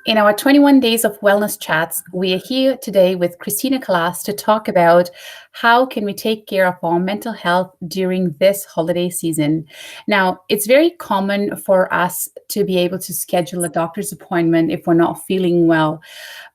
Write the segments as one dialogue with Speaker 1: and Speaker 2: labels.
Speaker 1: In our 21 days of wellness chats, we are here today with Cristina Kalas to talk about how can we take care of our mental health during this holiday season. Now, it's very common for us to be able to schedule a doctor's appointment if we're not feeling well,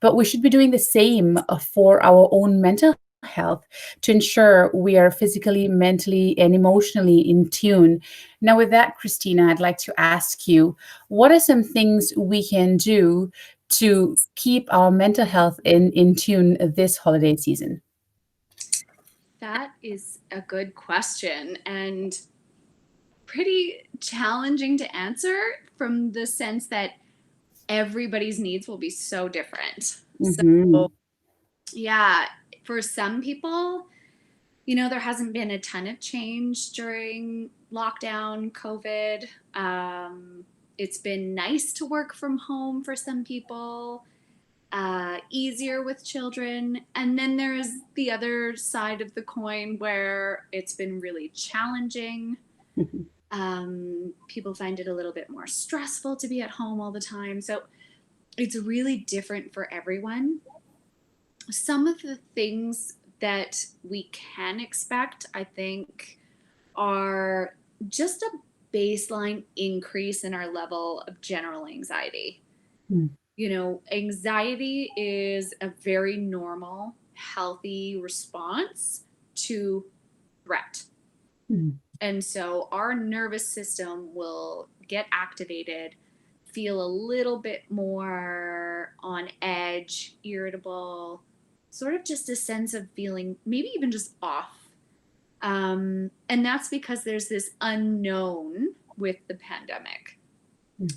Speaker 1: but we should be doing the same for our own mental health to ensure we are physically, mentally, and emotionally in tune. Now, with that, Christina, I'd like to ask you, what are some things we can do to keep our mental health in tune this holiday season?
Speaker 2: That is a good question and pretty challenging to answer from the sense that everybody's needs will be so different.
Speaker 1: Mm-hmm.
Speaker 2: So, yeah, for some people, there hasn't been a ton of change during lockdown, COVID. It's been nice to work from home for some people, easier with children. And then there's the other side of the coin where it's been really challenging. People find it a little bit more stressful to be at home all the time. So it's really different for everyone. Some of the things that we can expect, I think, are just a baseline increase in our level of general anxiety. Anxiety is a very normal, healthy response to threat. And so our nervous system will get activated, feel a little bit more on edge, irritable, sort of just a sense of feeling maybe even just off. And that's because there's this unknown with the pandemic.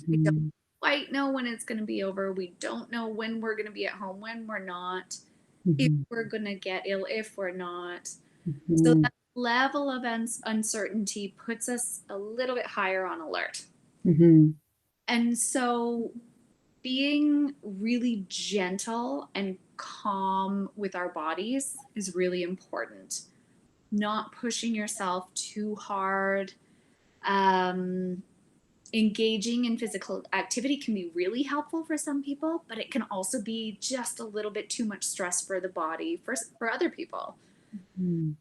Speaker 2: We don't quite know when it's going to be over. We don't know when we're going to be at home, when we're not, if we're going to get ill, if we're not. So that level of uncertainty puts us a little bit higher on alert. And so being really gentle and calm with our bodies is really important. Not pushing yourself too hard. Engaging in physical activity can be really helpful for some people, but it can also be just a little bit too much stress for the body for other people.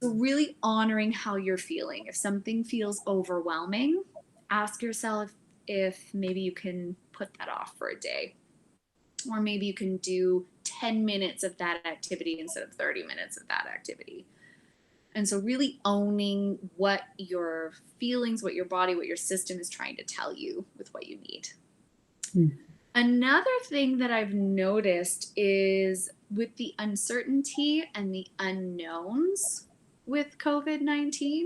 Speaker 2: So really honoring how you're feeling. If something feels overwhelming, ask yourself if maybe you can put that off for a day. Or maybe you can do 10 minutes of that activity instead of 30 minutes of that activity. And so really owning what your feelings, what your body, what your system is trying to tell you with what you need. Another thing that I've noticed is with the uncertainty and the unknowns with COVID-19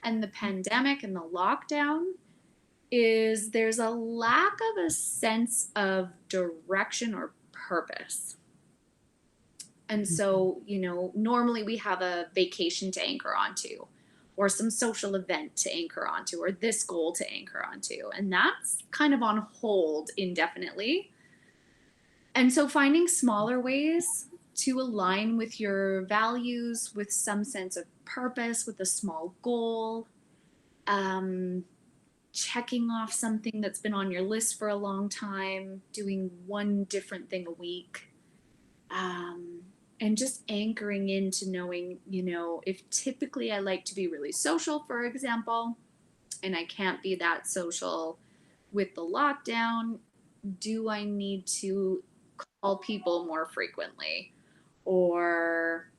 Speaker 2: and the pandemic and the lockdown is there's a lack of a sense of direction or purpose. And so, normally we have a vacation to anchor onto, or some social event to anchor onto, or this goal to anchor onto. And that's kind of on hold indefinitely. And so finding smaller ways to align with your values, with some sense of purpose, with a small goal, checking off something that's been on your list for a long time, doing one different thing a week. And just anchoring into knowing, if typically I like to be really social, for example, and I can't be that social with the lockdown, do I need to call people more frequently or,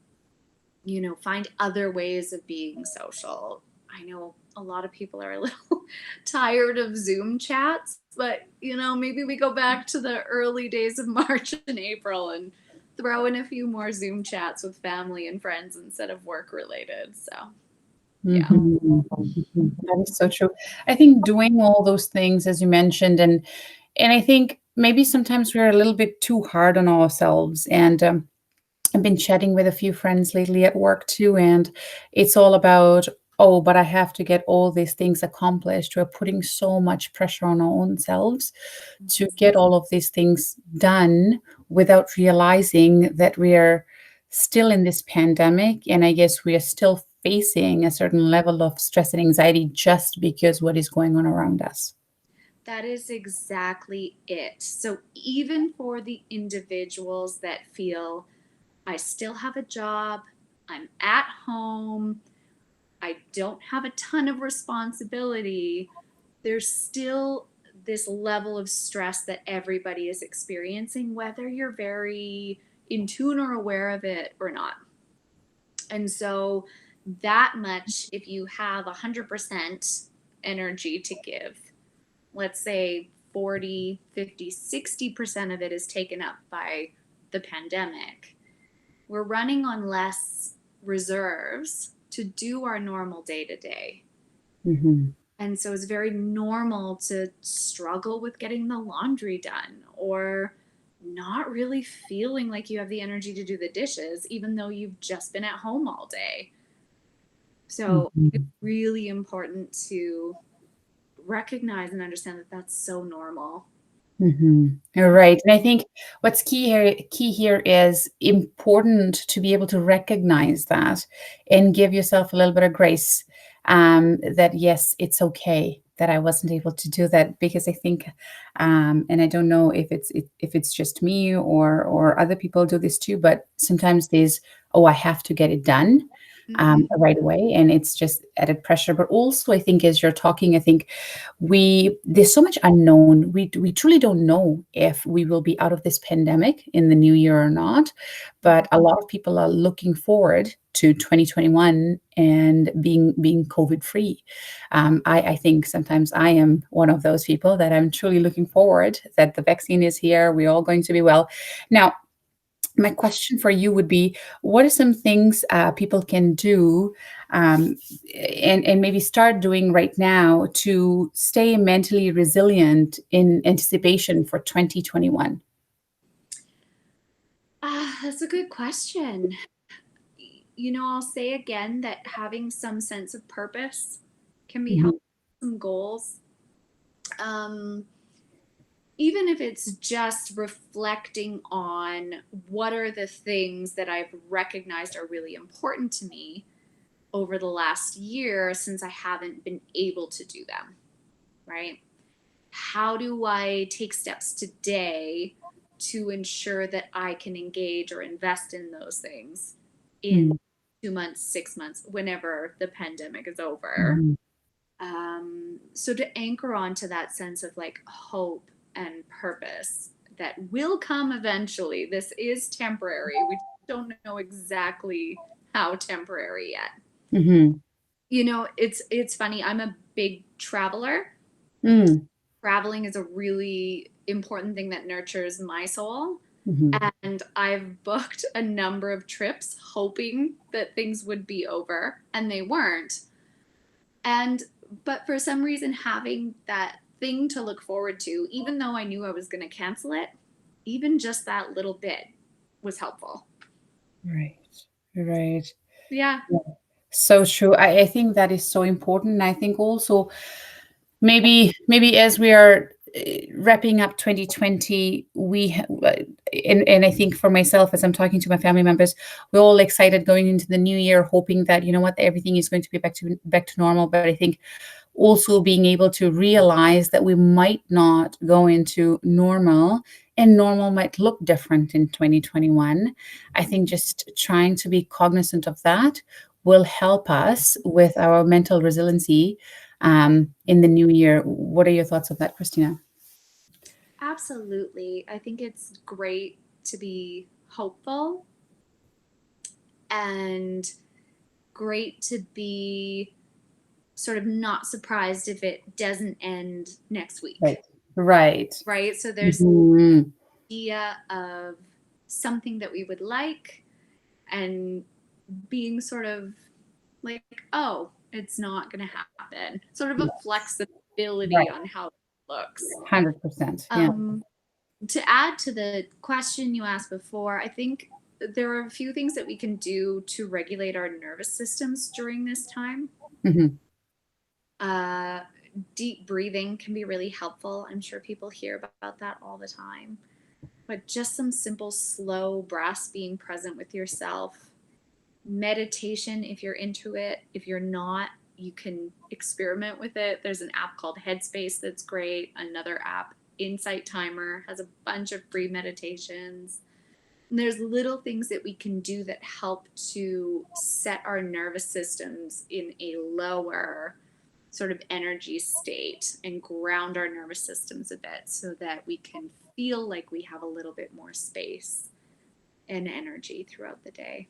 Speaker 2: find other ways of being social? I know a lot of people are a little tired of Zoom chats, but, maybe we go back to the early days of March and April and throw in a few more Zoom chats with family and friends instead of work related. So, yeah.
Speaker 1: That is so true. I think doing all those things, as you mentioned, and I think maybe sometimes we're a little bit too hard on ourselves. And I've been chatting with a few friends lately at work too, and it's all about, oh, but I have to get all these things accomplished. We're putting so much pressure on our own selves to get all of these things done without realizing that we are still in this pandemic. And I guess we are still facing a certain level of stress and anxiety just because what is going on around us.
Speaker 2: That is exactly it. So even for the individuals that feel, I still have a job, I'm at home, I don't have a ton of responsibility, there's still this level of stress that everybody is experiencing, whether you're very in tune or aware of it or not. And so, that much, if you have 100% energy to give, let's say 40, 50, 60% of it is taken up by the pandemic, we're running on less reserves to do our normal day to day. And so it's very normal to struggle with getting the laundry done or not really feeling like you have the energy to do the dishes, even though you've just been at home all day. So it's
Speaker 1: Mhm.
Speaker 2: really important to recognize and understand that that's so normal.
Speaker 1: You're right. And I think what's key here is important to be able to recognize that and give yourself a little bit of grace, that yes, it's okay that I wasn't able to do that because I think, and I don't know if it's just me or other people do this too, but sometimes there's, oh, I have to get it done
Speaker 2: Mm-hmm.
Speaker 1: right away, and it's just added pressure. But also, I think as you're talking, I think we there's so much unknown. We truly don't know if we will be out of this pandemic in the new year or not, but a lot of people are looking forward to 2021 and being COVID free. I think sometimes I am one of those people that I'm truly looking forward that the vaccine is here, we're all going to be well. Now, my question for you would be, what are some things people can do, um, and maybe start doing right now to stay mentally resilient in anticipation for 2021?
Speaker 2: That's a good question. I'll say again that having some sense of purpose can be
Speaker 1: Mhm.
Speaker 2: helpful. Some goals. Um, Even if it's just reflecting on what are the things that I've recognized are really important to me over the last year since I haven't been able to do them, right? How do I take steps today to ensure that I can engage or invest in those things in
Speaker 1: Mm.
Speaker 2: 2 months, 6 months, whenever the pandemic is over?
Speaker 1: Mhm.
Speaker 2: So to anchor onto that sense of like hope and purpose that will come eventually. This is temporary. We don't know exactly how temporary yet.
Speaker 1: Mhm.
Speaker 2: It's funny. I'm a big traveler.
Speaker 1: Mm.
Speaker 2: Traveling is a really important thing that nurtures my soul.
Speaker 1: Mhm.
Speaker 2: And I've booked a number of trips hoping that things would be over, and they weren't. And but for some reason, having that thing to look forward to, even though I knew I was going to cancel it, even just that little bit was helpful.
Speaker 1: Right. Right.
Speaker 2: Yeah.
Speaker 1: Yeah. So true. I think that is so important. And I think also maybe as we are wrapping up 2020, and I think for myself, as I'm talking to my family members, we're all excited going into the new year, hoping that you know what, everything is going to be back to normal. But I think also being able to realize that we might not go into normal, and normal might look different in 2021. I think just trying to be cognizant of that will help us with our mental resiliency in the new year. What are your thoughts on that, Christina?
Speaker 2: Absolutely. I think it's great to be hopeful and great to be sort of not surprised if it doesn't end next
Speaker 1: Right.
Speaker 2: week,
Speaker 1: Right.
Speaker 2: right? So there's
Speaker 1: Mhm.
Speaker 2: the idea of something that we would like and being sort of like, oh, it's not going to happen. Sort of a
Speaker 1: Yes.
Speaker 2: flexibility
Speaker 1: Right.
Speaker 2: on how it looks.
Speaker 1: 100%. Yeah.
Speaker 2: Um, to add to the question you asked before, I think there are a few things that we can do to regulate our nervous systems during this time.
Speaker 1: Mhm.
Speaker 2: Uh, Deep breathing can be really helpful. I'm sure people hear about that all the time. But just some simple, slow breaths, being present with yourself, meditation if you're into it, if you're not, you can experiment with it. There's an app called Headspace that's great. Another app, Insight Timer, has a bunch of free meditations. And there's little things that we can do that help to set our nervous systems in a lower sort of energy state and ground our nervous systems a bit so that we can feel like we have a little bit more space and energy throughout the day.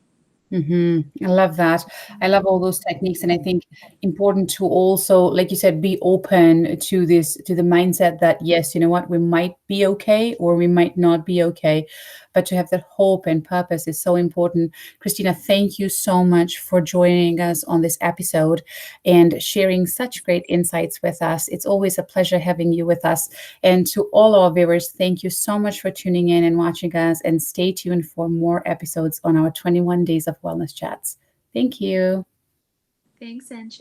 Speaker 1: I love that. I love all those techniques. And I think important to also, like you said, be open to this, to the mindset that, yes, you know what, we might be okay or we might not be okay. But to have that hope and purpose is so important. Christina, thank you so much for joining us on this episode and sharing such great insights with us. It's always a pleasure having you with us. And to all our viewers, thank you so much for tuning in and watching us. And stay tuned for more episodes on our 21 Days of Wellness Chats. Thank you.
Speaker 2: Thanks, Angie.